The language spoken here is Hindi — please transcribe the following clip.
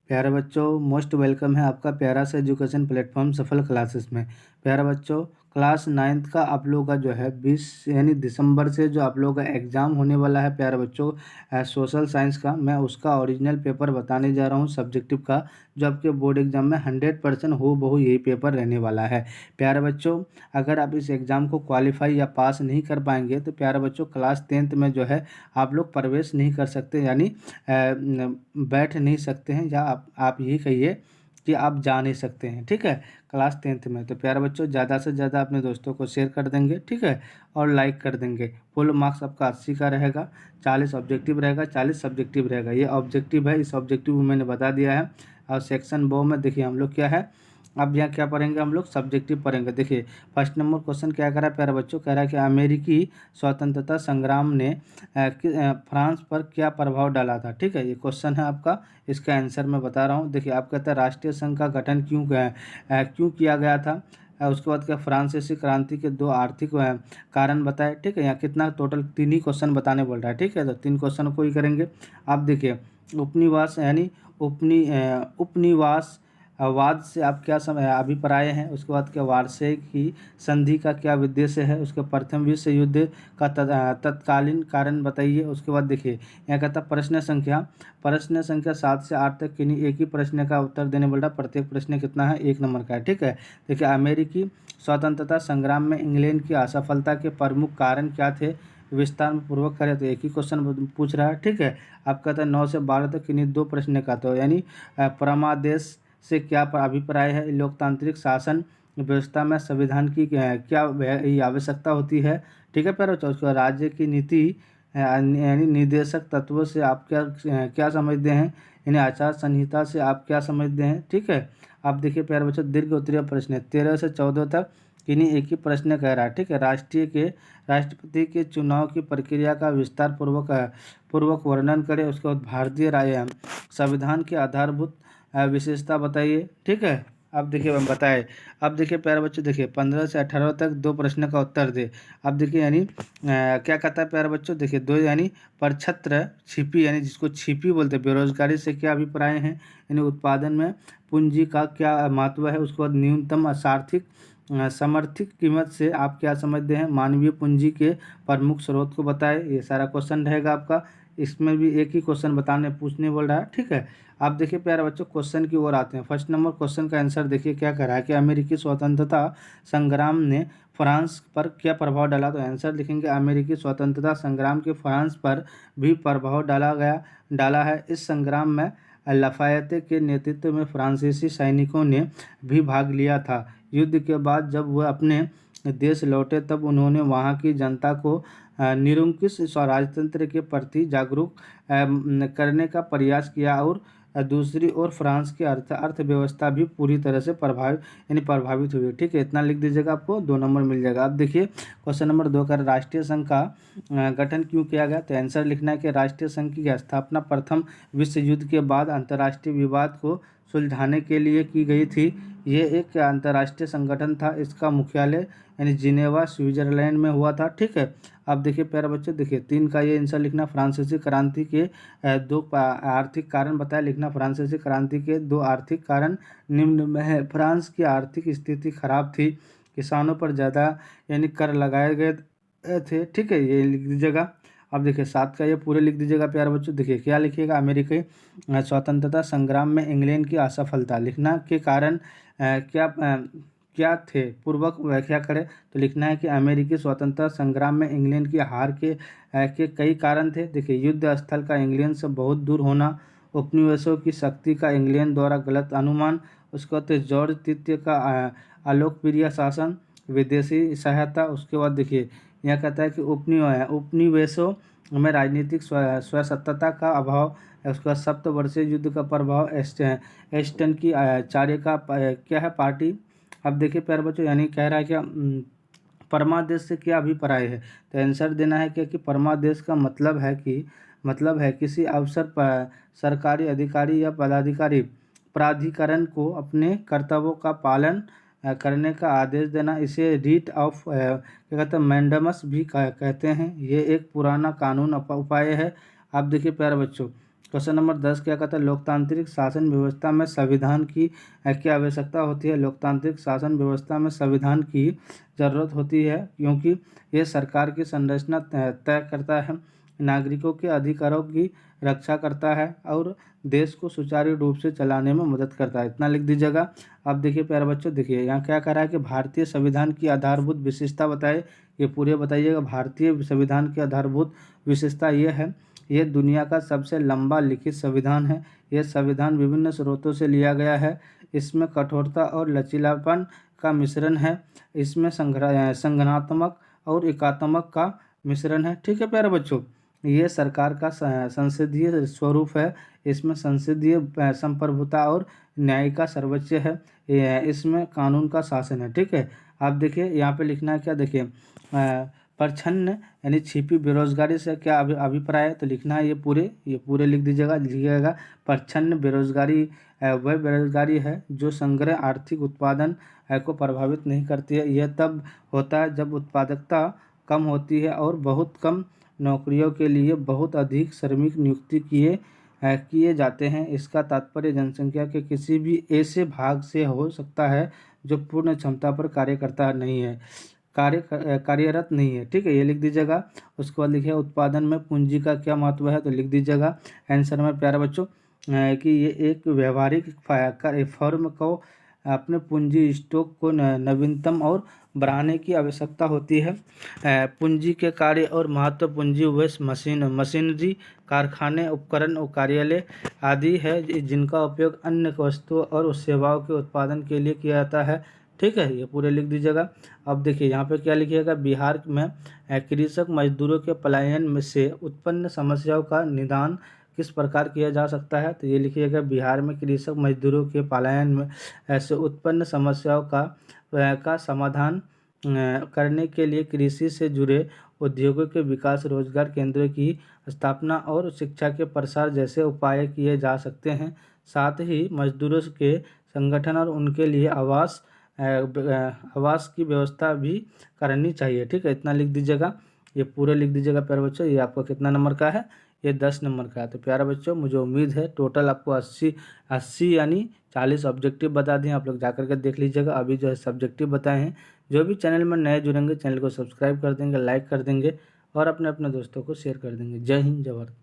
प्यारे बच्चों, मोस्ट वेलकम है आपका प्यारा सा एजुकेशन प्लेटफॉर्म सफल क्लासेस में। प्यारे बच्चों, क्लास 9th का आप लोगों का जो है 20 यानी दिसंबर से जो आप लोगों का एग्ज़ाम होने वाला है प्यारे बच्चों, सोशल साइंस का, मैं उसका ओरिजिनल पेपर बताने जा रहा हूँ सब्जेक्टिव का, जो आपके बोर्ड एग्जाम में 100% हो बहु यही पेपर रहने वाला है। प्यारे बच्चों, अगर आप इस एग्ज़ाम को क्वालिफाई या पास नहीं कर पाएंगे तो प्यारे बच्चों क्लास 10th में जो है आप लोग प्रवेश नहीं कर सकते, यानी बैठ नहीं सकते हैं, या आप यही कहिए कि आप जा नहीं सकते हैं। ठीक है, क्लास 10th में। तो प्यारे बच्चों, ज़्यादा से ज़्यादा अपने दोस्तों को शेयर कर देंगे, ठीक है, और लाइक कर देंगे। फुल मार्क्स आपका 80 का रहेगा, 40 ऑब्जेक्टिव रहेगा, 40 सब्जेक्टिव रहेगा। ये ऑब्जेक्टिव है, इस ऑब्जेक्टिव को मैंने बता दिया है। और सेक्शन बो में देखिए हम लोग क्या है, अब यहाँ क्या पढ़ेंगे, हम लोग सब्जेक्टिव पढ़ेंगे। देखिए फर्स्ट नंबर क्वेश्चन क्या कह रहा है प्यारे बच्चों, कह रहा है कि अमेरिकी स्वतंत्रता संग्राम ने फ्रांस पर क्या प्रभाव डाला था। ठीक है, ये क्वेश्चन है आपका, इसका आंसर मैं बता रहा हूँ। देखिए आप कहते हैं राष्ट्रीय संघ का गठन क्यों किया गया था। उसके बाद क्या, फ्रांसीसी क्रांति के दो आर्थिक कारण बताए। ठीक है, यहाँ कितना टोटल 3 ही क्वेश्चन बताने बोल रहा है। ठीक है, तो 3 क्वेश्चन को ही करेंगे। आप देखिए उपनिवास यानी उपनिवास वाद से आप क्या अभिप्राय हैं। उसके बाद क्या, वार्षिक की संधि का क्या उद्देश्य है। उसके प्रथम विश्व युद्ध का तत्कालीन कारण बताइए। उसके बाद देखिए यहाँ कहता प्रश्न संख्या 7 से 8 तक किन्हीं एक ही प्रश्न का उत्तर देने बोल रहा। प्रत्येक प्रश्न कितना है, 1 नंबर का है। ठीक है, देखिए अमेरिकी स्वतंत्रता संग्राम में इंग्लैंड की असफलता के प्रमुख कारण क्या थे, विस्तार में पूर्वक करें। तो एक ही क्वेश्चन पूछ रहा है। ठीक है, आप कहते हैं 9 से 12 तक किन्हीं 2 प्रश्न का, तो यानी परमादेश से क्या अभिप्राय है, लोकतांत्रिक शासन व्यवस्था में संविधान की क्या आवश्यकता होती है। ठीक है प्यारे बच्चों, उसके बाद राज्य की नीति यानी निर्देशक तत्वों से आप क्या समझते हैं, यानी आचार संहिता से आप क्या समझते हैं। ठीक है, आप देखिए प्यारे बच्चों, दीर्घ उत्तरीय प्रश्न 13 से 14 तक किन्हीं एक ही प्रश्न कह रहा है। ठीक है, राष्ट्रपति के चुनाव की प्रक्रिया का विस्तार पूर्वक वर्णन करें। उसके बाद भारतीय संविधान के आधारभूत विशेषता बताइए। ठीक है, अब देखिए हम बताए। अब देखिए प्यारे बच्चों, देखिए 15 से 18 तक 2 प्रश्न का उत्तर दे। अब देखिए यानी क्या कहता है प्यारे बच्चों, देखिए 2 यानी परछत्र छिपी, यानी जिसको छिपी बोलते हैं, बेरोजगारी से क्या अभिप्राय हैं, यानी उत्पादन में पूंजी का क्या महत्व है। उसके बाद न्यूनतम सार्थिक समर्थित कीमत से आप क्या समझते हैं, मानवीय पूंजी के प्रमुख स्रोत को बताएं। ये सारा क्वेश्चन रहेगा आपका। इसमें भी एक ही क्वेश्चन पूछने बोल रहा है। ठीक है, आप देखिए प्यारे बच्चों, क्वेश्चन की ओर आते हैं। फर्स्ट नंबर क्वेश्चन का आंसर देखिए क्या कर रहा है कि अमेरिकी स्वतंत्रता संग्राम ने फ्रांस पर क्या प्रभाव डाला। तो आंसर लिखेंगे अमेरिकी स्वतंत्रता संग्राम के फ्रांस पर भी प्रभाव डाला है। इस संग्राम में लफायते के नेतृत्व में फ्रांसीसी सैनिकों ने भी भाग लिया था। युद्ध के बाद जब वह अपने देश लौटे तब उन्होंने वहाँ की जनता को निरंकुश स्वराजतंत्र के प्रति जागरूक करने का प्रयास किया। और दूसरी ओर फ्रांस की अर्थव्यवस्था भी पूरी तरह से प्रभावित हुई। ठीक है, इतना लिख दीजिएगा, आपको 2 नंबर मिल जाएगा। अब देखिए क्वेश्चन नंबर 2 का, राष्ट्रीय संघ का गठन क्यों किया गया। तो आंसर लिखना है कि राष्ट्रीय संघ की स्थापना प्रथम विश्व युद्ध के बाद अंतर्राष्ट्रीय विवाद को सुलझाने के लिए की गई थी। ये एक अंतर्राष्ट्रीय संगठन था। इसका मुख्यालय यानी जिनेवा स्विट्जरलैंड में हुआ था। ठीक है, अब देखिए प्यारे बच्चों, देखिए 3 का ये आंसर लिखना, फ्रांसीसी क्रांति के 2 आर्थिक कारण बताया लिखना। फ्रांसीसी क्रांति के 2 आर्थिक कारण निम्न में है। फ्रांस की आर्थिक स्थिति खराब थी, किसानों पर ज़्यादा यानी कर लगाए गए थे। ठीक है, ये लिख दीजिएगा। अब देखिए 7 का ये पूरे लिख दीजिएगा प्यारे बच्चों। देखिए क्या लिखिएगा, अमेरिकी स्वतंत्रता संग्राम में इंग्लैंड की असफलता लिखना के कारण क्या थे, पूर्वक व्याख्या करें। तो लिखना है कि अमेरिकी स्वतंत्रता संग्राम में इंग्लैंड की हार के कई कारण थे। देखिए युद्ध स्थल का इंग्लैंड से बहुत दूर होना, उपनिवेशों की शक्ति का इंग्लैंड द्वारा गलत अनुमान, उसके बाद जॉर्ज तृतीय का अलोकप्रिय शासन, विदेशी सहायता। उसके बाद देखिए यह कहता है कि उपनिवेशों में राजनीतिक स्वायत्तता का अभाव। उसके बाद सप्तवर्षीय युद्ध का प्रभाव, एस्टन की चार्य का क्या है, पार्टी। अब देखिए प्यारे बच्चों, यानी कह रहा है क्या, परमादेश से क्या अभिप्राय है। तो आंसर देना है कि परमादेश का मतलब है किसी अवसर पर सरकारी अधिकारी या पदाधिकारी प्राधिकरण को अपने कर्तव्यों का पालन करने का आदेश देना। इसे रीट ऑफ क्या कहते हैं, मैंडमस भी कहते हैं। ये एक पुराना कानून उपाय है। आप देखिए प्यारे बच्चों, क्वेश्चन नंबर 10 क्या कहता है, लोकतांत्रिक शासन व्यवस्था में संविधान की क्या आवश्यकता होती है। लोकतांत्रिक शासन व्यवस्था में संविधान की जरूरत होती है क्योंकि ये सरकार की संरचना तय करता है, नागरिकों के अधिकारों की रक्षा करता है और देश को सुचारू रूप से चलाने में मदद करता है। इतना लिख दीजिएगा। अब देखिए प्यारे बच्चों, देखिए यहाँ क्या कह रहा है कि भारतीय संविधान की आधारभूत विशेषता बताए। ये पूरे बताइएगा। भारतीय संविधान की आधारभूत विशेषता ये है, ये दुनिया का सबसे लंबा लिखित संविधान है। यह संविधान विभिन्न स्रोतों से लिया गया है। इसमें कठोरता और लचीलापन का मिश्रण है। इसमें संगठनात्मक और एकात्मक का मिश्रण है। ठीक है प्यारे बच्चों, ये सरकार का संसदीय स्वरूप है। इसमें संसदीय संप्रभुता और न्याय का सर्वोच्च है। इसमें कानून का शासन है। ठीक है, आप देखिए यहाँ पे लिखना है क्या, देखिए प्रच्छन्न यानी छिपी बेरोजगारी से क्या अभिप्राय है, तो लिखना है ये पूरे लिख दीजिएगा। प्रच्छन्न बेरोजगारी वह बेरोजगारी है जो समग्र आर्थिक उत्पादन को प्रभावित नहीं करती है। यह तब होता है जब उत्पादकता कम होती है और बहुत कम नौकरियों के लिए बहुत अधिक श्रमिक नियुक्ति किए जाते हैं। इसका तात्पर्य जनसंख्या के किसी भी ऐसे भाग से हो सकता है जो पूर्ण क्षमता पर कार्यरत नहीं है। ठीक है, ये लिख दीजिएगा। उसके बाद लिखिए उत्पादन में पूंजी का क्या महत्व है, तो लिख दीजिएगा आंसर में प्यारे बच्चों कि ये एक व्यवहारिक फर्म को अपने पूंजी स्टॉक को नवीनतम और बढ़ाने की आवश्यकता होती है। पूंजी के कार्य और महत्व पूंजी वे मशीनरी, कारखाने, उपकरण और कार्यालय आदि है जिनका उपयोग अन्य वस्तुओं और सेवाओं के उत्पादन के लिए किया जाता है। ठीक है, ये पूरे लिख दीजिएगा। अब देखिए यहाँ पे क्या लिखिएगा, बिहार में कृषक मजदूरों के पलायन में से उत्पन्न समस्याओं का निदान किस प्रकार किया जा सकता है, तो ये लिखिएगा बिहार में कृषक मजदूरों के पलायन में ऐसे उत्पन्न समस्याओं का समाधान करने के लिए कृषि से जुड़े उद्योगों के विकास, रोजगार केंद्रों की स्थापना और शिक्षा के प्रसार जैसे उपाय किए जा सकते हैं। साथ ही मजदूरों के संगठन और उनके लिए आवास की व्यवस्था भी करनी चाहिए। ठीक है, इतना लिख दीजिएगा। ये पूरे लिख दीजिएगा प्यारे बच्चों। ये आपका कितना नंबर का है, ये 10 नंबर का है। तो प्यारे बच्चों, मुझे उम्मीद है टोटल आपको 80 यानी 40 ऑब्जेक्टिव बता दिए। आप लोग जाकर के देख लीजिएगा। अभी जो है सब्जेक्टिव बताए हैं। जो भी चैनल में नए जुड़ेंगे चैनल को सब्सक्राइब कर देंगे, लाइक कर देंगे और अपने अपने दोस्तों को शेयर कर देंगे। जय हिंद, जय भारत।